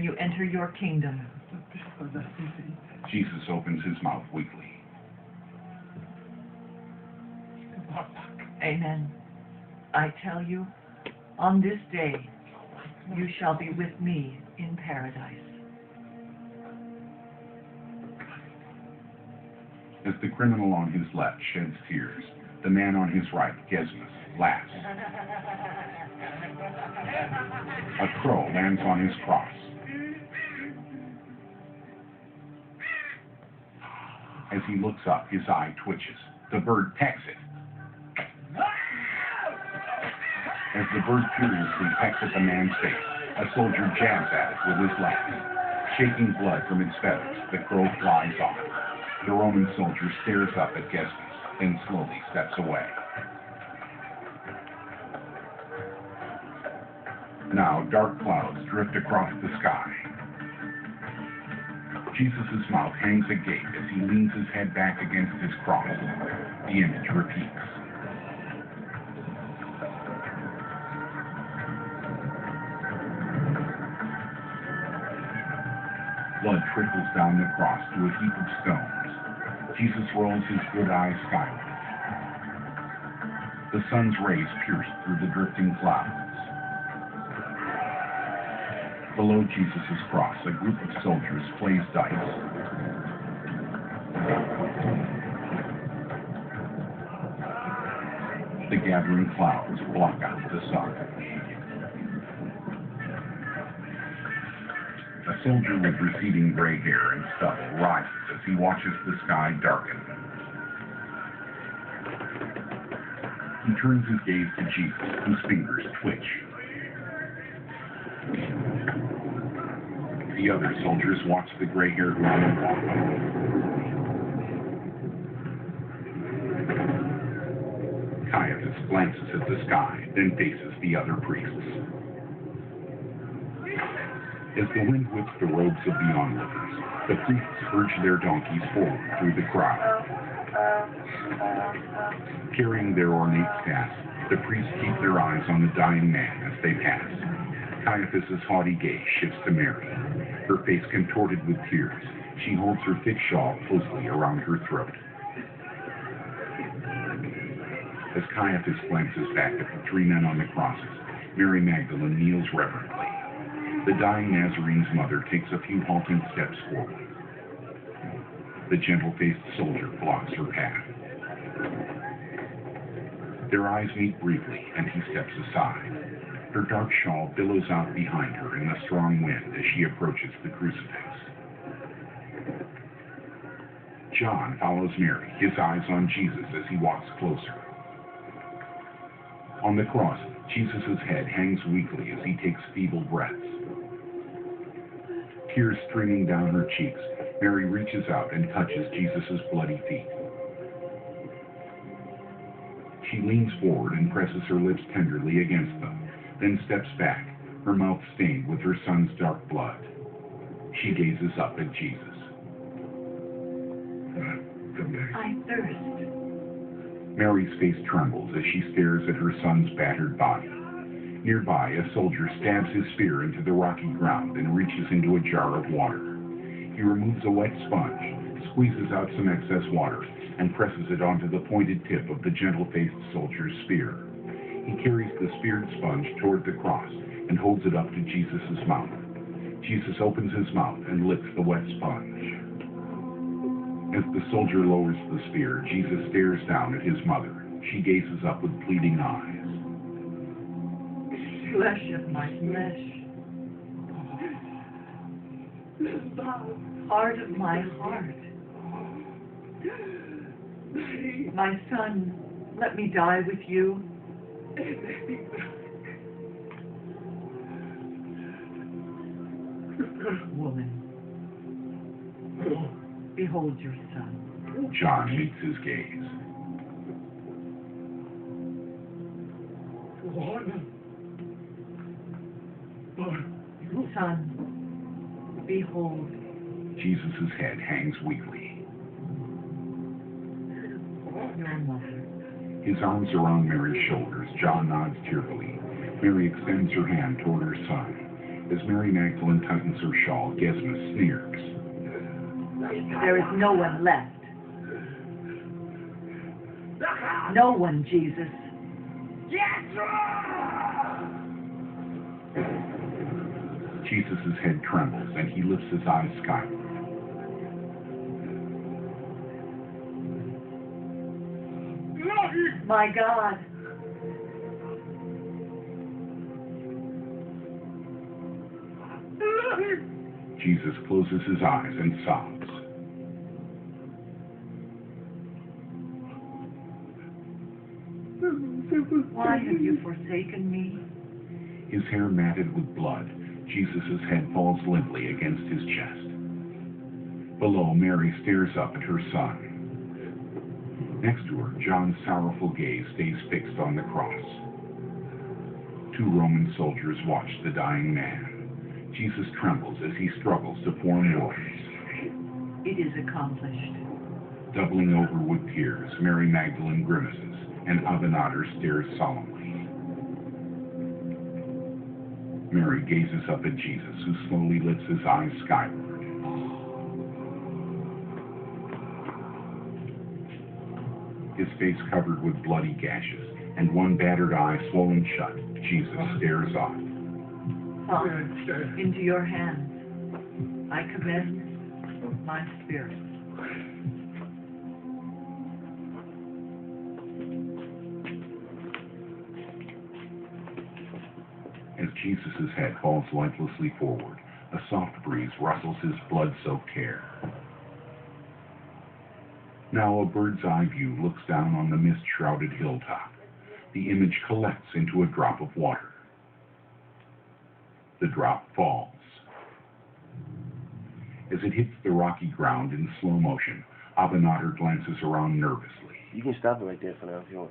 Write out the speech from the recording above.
you enter your kingdom. Jesus opens his mouth weakly. Amen. I tell you, on this day, you shall be with me in paradise. As the criminal on his left sheds tears, the man on his right, Gesmus, laughs. A crow lands on his cross. As he looks up, his eye twitches. The bird pecks it. As the bird furiously pecks at the man's face, a soldier jabs at it with his left. Shaking blood from its feathers, the crow flies off. The Roman soldier stares up at Gesmus, then slowly steps away. Now dark clouds drift across the sky. Jesus' mouth hangs agape as he leans his head back against his cross. The image repeats. Blood trickles down the cross to a heap of stones. Jesus rolls his good eyes skyward. The sun's rays pierce through the drifting clouds. Below Jesus' cross, a group of soldiers plays dice. The gathering clouds block out the sun. A soldier with receding gray hair and stubble rises as he watches the sky darken. He turns his gaze to Jesus, whose fingers twitch. The other soldiers watch the gray-haired Roman walk on. Caiaphas glances at the sky, then faces the other priests. As the wind whips the robes of the onlookers, the priests urge their donkeys forward through the crowd. Carrying their ornate staffs, the priests keep their eyes on the dying man as they pass. Caiaphas' haughty gaze shifts to Mary. Her face contorted with tears, she holds her thick shawl closely around her throat. As Caiaphas glances back at the three men on the crosses, Mary Magdalene kneels reverently. The dying Nazarene's mother takes a few halting steps forward. The gentle-faced soldier blocks her path. Their eyes meet briefly, and he steps aside. Her dark shawl billows out behind her in the strong wind as she approaches the crucifix. John follows Mary, his eyes on Jesus as he walks closer. On the cross, Jesus' head hangs weakly as he takes feeble breaths. Tears streaming down her cheeks, Mary reaches out and touches Jesus' bloody feet. She leans forward and presses her lips tenderly against them, then steps back, her mouth stained with her son's dark blood. She gazes up at Jesus. I thirst. Mary's face trembles as she stares at her son's battered body. Nearby, a soldier stabs his spear into the rocky ground and reaches into a jar of water. He removes a wet sponge, squeezes out some excess water, and presses it onto the pointed tip of the gentle-faced soldier's spear. He carries the speared sponge toward the cross and holds it up to Jesus' mouth. Jesus opens his mouth and licks the wet sponge. As the soldier lowers the spear, Jesus stares down at his mother. She gazes up with pleading eyes. Flesh of my flesh. Heart of my heart. My son, let me die with you. Woman, behold your son. John meets his gaze. Son, behold. Jesus' head hangs weakly. Your mother. His arms around Mary's shoulders, John nods tearfully. Mary extends her hand toward her son. As Mary Magdalene tightens her shawl, Gesma sneers. There is no one left. No one, Jesus. Jesus' head trembles, and he lifts his eyes skyward. My God. Jesus closes his eyes and sobs. Why have you forsaken me? His hair matted with blood, Jesus' head falls limply against his chest. Below, Mary stares up at her son. Next to her, John's sorrowful gaze stays fixed on the cross. 2 Roman soldiers watch the dying man. Jesus trembles as he struggles to form words. It is accomplished. Doubling over with tears, Mary Magdalene grimaces, and Abinadar stares solemnly. Mary gazes up at Jesus, who slowly lifts his eyes skyward. His face covered with bloody gashes, and one battered eye swollen shut, Jesus stares off. Father, into your hands I commend my spirit. As Jesus' head falls lifelessly forward, a soft breeze rustles his blood-soaked hair. Now a bird's-eye view looks down on the mist-shrouded hilltop. The image collects into a drop of water. The drop falls. As it hits the rocky ground in slow motion, Abinadar glances around nervously. You can stop it right there for now if you want.